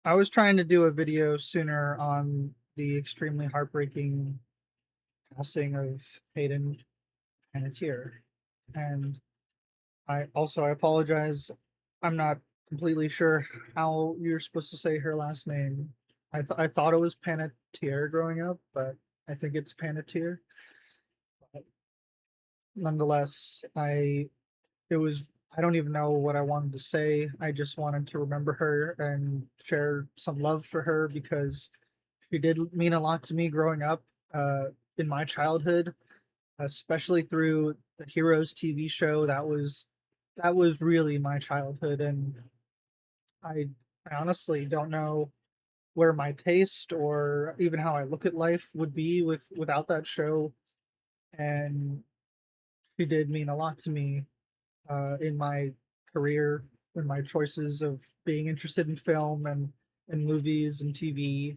I was trying to do a video sooner on the extremely heartbreaking passing of Hayden Panettiere, and I apologize. I'm not completely sure how you're supposed to say her last name. I thought it was Panettiere growing up, but I think it's Panettiere. But nonetheless, it was I don't even know what I wanted to say. I just wanted to remember her and share some love for her because she did mean a lot to me growing up, uh, in my childhood, especially through the Heroes TV show. That was really my childhood, and I I honestly don't know where my taste or even how I look at life would be without that show. And she did mean a lot to me, in my career, in my choices of being interested in film and movies and TV.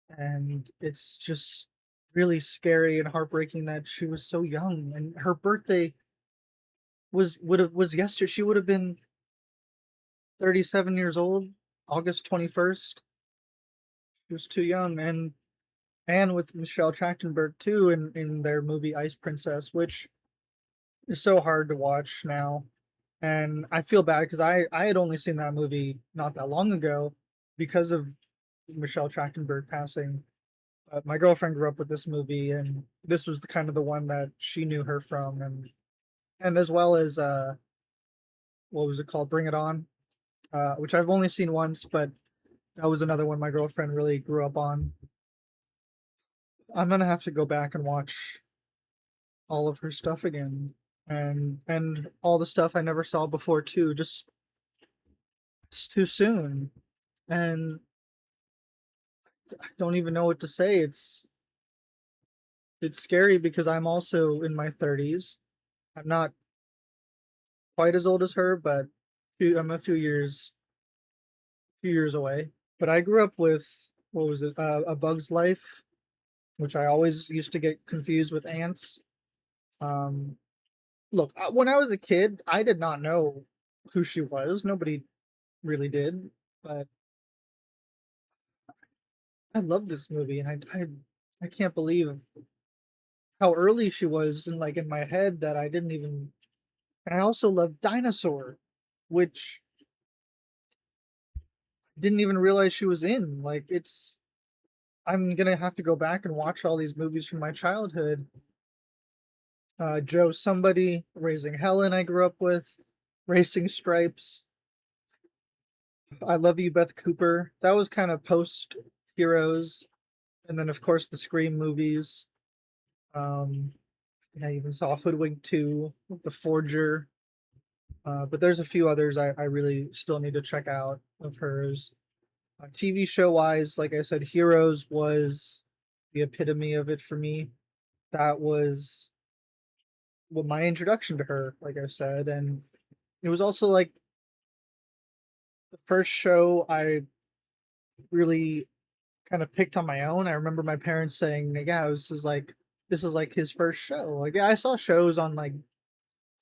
And it's just really scary and heartbreaking that she was so young and her birthday was yesterday. She would have been 37 years old, August 21st. She was too young. And with Michelle Trachtenberg too in their movie Ice Princess, which is so hard to watch now. And I feel bad because I had only seen that movie not that long ago because of Michelle Trachtenberg passing. My girlfriend grew up with this movie, and this was the kind of the one that she knew her from, and as well as what was it called, Bring It On, which I've only seen once, but that was another one my girlfriend really grew up on. I'm gonna have to go back and watch all of her stuff again, and all the stuff I never saw before too. Just it's too soon, and I don't even know what to say. It's scary because I'm also in my 30s. I'm not quite as old as her, but I'm a few years away. But I grew up with what was it? A Bug's Life, which I always used to get confused with ants. Um, Look, when I was a kid, I did not know who she was. Nobody really did, but I love this movie, and I can't believe how early she was, and like in my head that I didn't even. And I also love Dinosaur, which didn't even realize she was in. Like it's I'm gonna have to go back and watch all these movies from my childhood. Joe Somebody, Raising Helen, I grew up with, Racing Stripes, I Love You, Beth Cooper. That was kind of post Heroes, and then of course the Scream movies. Um, I even saw Hoodwink 2, The Forger. But there's a few others I really still need to check out of hers. TV show wise, like I said, Heroes was the epitome of it for me. That was my introduction to her, like I said, and it was also like the first show I really kind of picked on my own. I remember my parents saying, "Yeah, this is like his first show." Like, yeah, I saw shows on like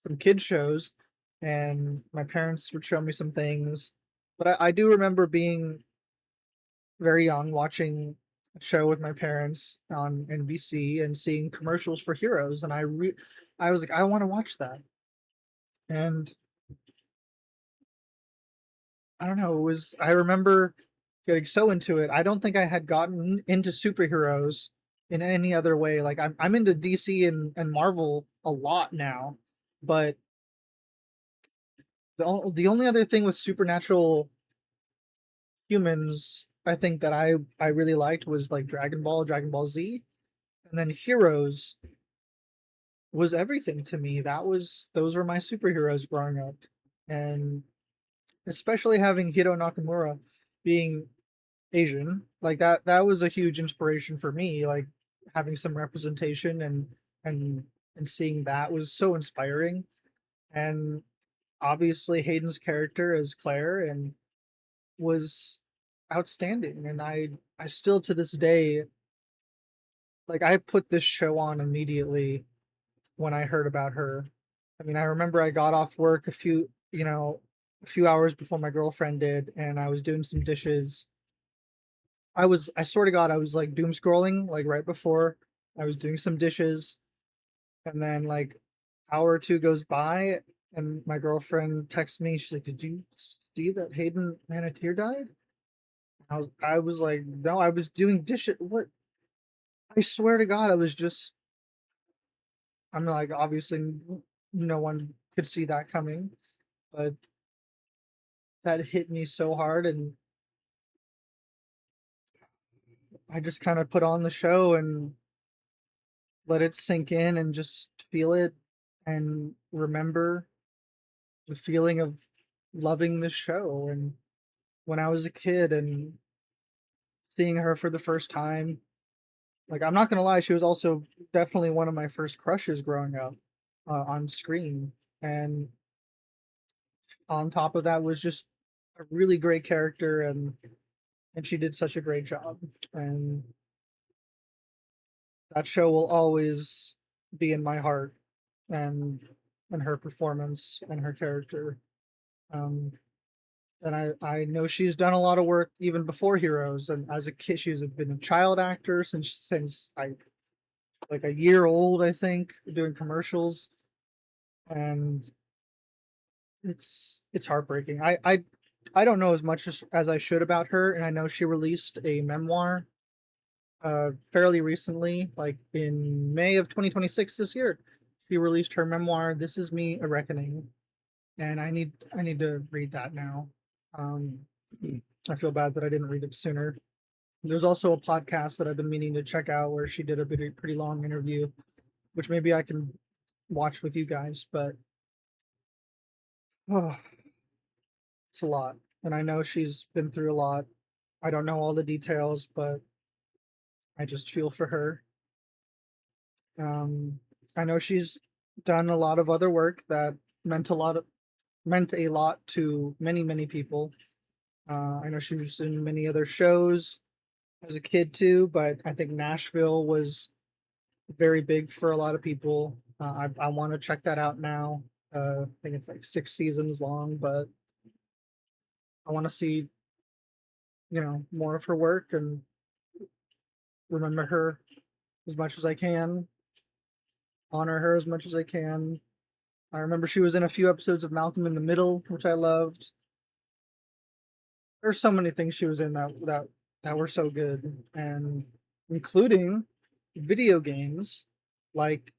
some kids shows, and my parents would show me some things, but I do remember being very young watching a show with my parents on NBC and seeing commercials for Heroes, and I was like, I want to watch that, and I don't know. It was I remember getting so into it. I don't think I had gotten into superheroes in any other way. Like I'm into DC and Marvel a lot now, but the only other thing with supernatural humans I think that I really liked was like Dragon Ball Z, and then Heroes was everything to me. Those were my superheroes growing up, and especially having Hiro Nakamura being Asian, like that was a huge inspiration for me, like having some representation and and seeing that was so inspiring. And obviously Hayden's character as Claire and was outstanding, and I still to this day, like I put this show on immediately when I heard about her. I mean, I remember I got off work a few, a few hours before my girlfriend did, and I was doing some dishes. I swear to God, I was like doom scrolling like right before I was doing some dishes, and then like hour or two goes by, and my girlfriend texts me. She's like, "Did you see that Hayden Panettiere died?" I was like, "No, I was doing dishes. What?" I swear to God, I was just. I'm like, obviously, no one could see that coming, but that hit me so hard, and I just kind of put on the show and let it sink in and just feel it and remember the feeling of loving this show and when I was a kid and seeing her for the first time. Like, I'm not gonna lie, she was also definitely one of my first crushes growing up on screen. And on top of that was just a really great character, and she did such a great job. And that show will always be in my heart, and her performance and her character. Um, and I know she's done a lot of work even before Heroes. And as a kid, she's been a child actor since I like a year old, I think, doing commercials. And it's heartbreaking. I don't know as much as I should about her, and I know she released a memoir fairly recently, like in May of 2026 this year. She released her memoir, This Is Me, A Reckoning, and I need to read that now. Um, I feel bad that I didn't read it sooner. There's also a podcast that I've been meaning to check out where she did a pretty long interview, which maybe I can watch with you guys. But oh, it's a lot, and I know she's been through a lot. I don't know all the details, but I just feel for her. Um, I know she's done a lot of other work that meant a lot of meant a lot to many people. I know she was in many other shows as a kid too, but I think Nashville was very big for a lot of people. I want to check that out now. I think it's like 6 seasons long, but I want to see more of her work and remember her as much as I can, honor her as much as I can. I remember she was in a few episodes of Malcolm in the Middle, which I loved. There's so many things she was in that were so good, and including video games like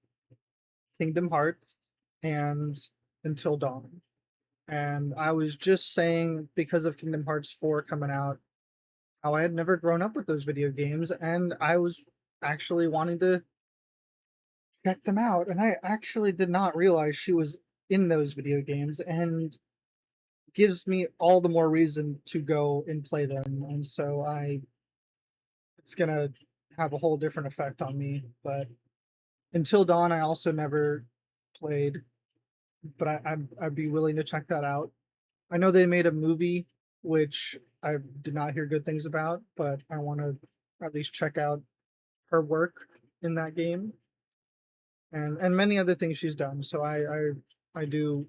Kingdom Hearts and Until Dawn. And I was just saying, because of Kingdom Hearts 4 coming out, how I had never grown up with those video games, and I was actually wanting to check them out. And I actually did not realize she was in those video games, and gives me all the more reason to go and play them. And so it's gonna have a whole different effect on me. But Until Dawn, I also never played, but I'd be willing to check that out. I know they made a movie, which I did not hear good things about, but I want to at least check out her work in that game, and many other things she's done. So I do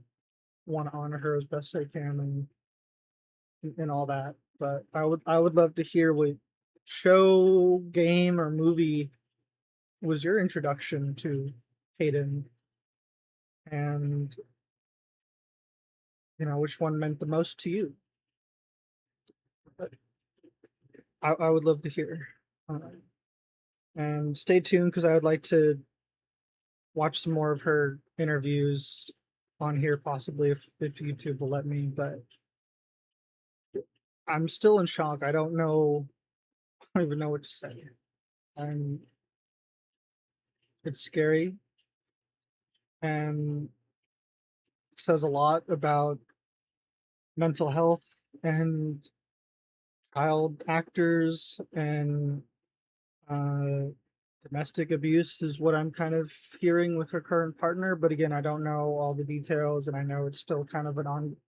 want to honor her as best I can, and all that. But I would love to hear what show, game, or movie was your introduction to Hayden, and which one meant the most to you. But I would love to hear. Uh, and stay tuned because I would like to watch some more of her interviews on here, possibly if YouTube will let me. But I'm still in shock. I don't know. I don't even know what to say. I'm. It's scary and says a lot about mental health and child actors, and uh, domestic abuse is what I'm kind of hearing with her current partner. But again, I don't know all the details, and I know it's still kind of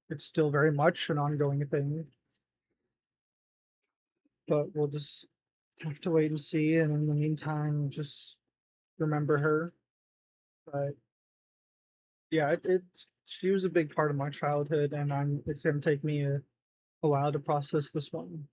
it's still very much an ongoing thing. But we'll just have to wait and see. And in the meantime, just remember her. But yeah, it's she was a big part of my childhood, and it's gonna take me a while to process this one.